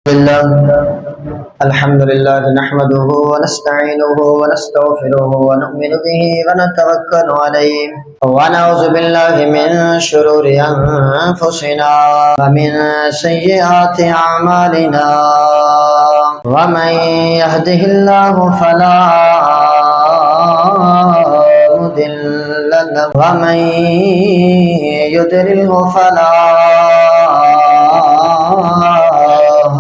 لله الحمد لله نحمده ونستعينه ونستغفره ونؤمن به ونتوكل عليه ونعوذ بالله من شرور أنفسنا ومن سيئات أعمالنا ومن يهده الله فلا مضل له ومن يضلله فلا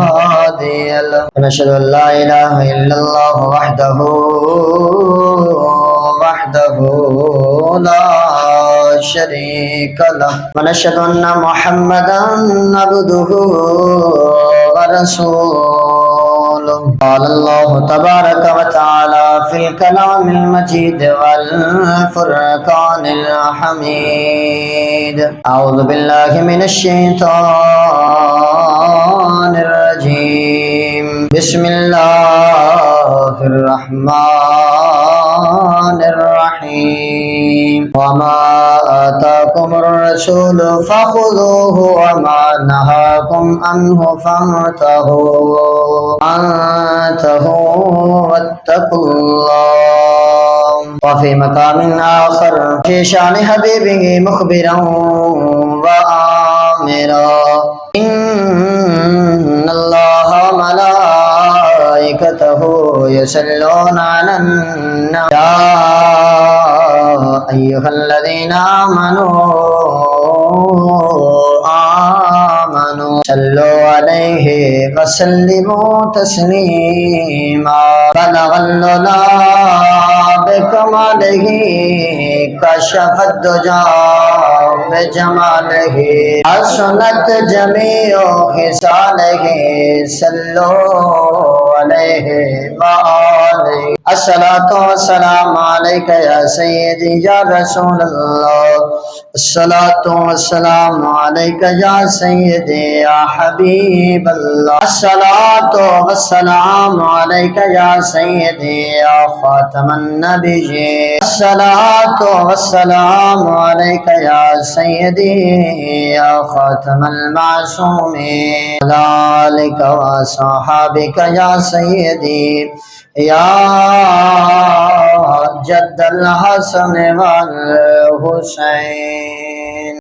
هادي له ونشهد أن لا إله إلا الله وحده لا شريك له ونشهد أن محمدا عبده ورسوله قال الله تبارك وتعالى في الكلام المجيد والفرقان الحميد أعوذ بالله من الشيطان الرجيم بسم الله الرحمن الرحيم وما آتاكم الرسول فخذوه وما نهاكم عنه فانتهوا واتقوا الله وفي مقام آخر في شأن حبيبه مخبرا وآمرا إن الله ملائكته يصلون على النبي يا أيها الذين آمنوا صلوا عليه وسلموا تسليما بلغ العلا بكماله كشف الدجى بجماله حسنت جميع خصاله صلوا عليه وآله الصلاة والسلام عليك يا سيدي يا رسول الله الصلاة والسلام عليك يا سيدي يا حبيب الله الصلاة والسلام عليك يا سيدي يا خاتم النبيين الصلاة والسلام عليك يا سيدي يا خاتم المعصومين ذلك وصحابك يا سيدي يا جد الحسن والحسين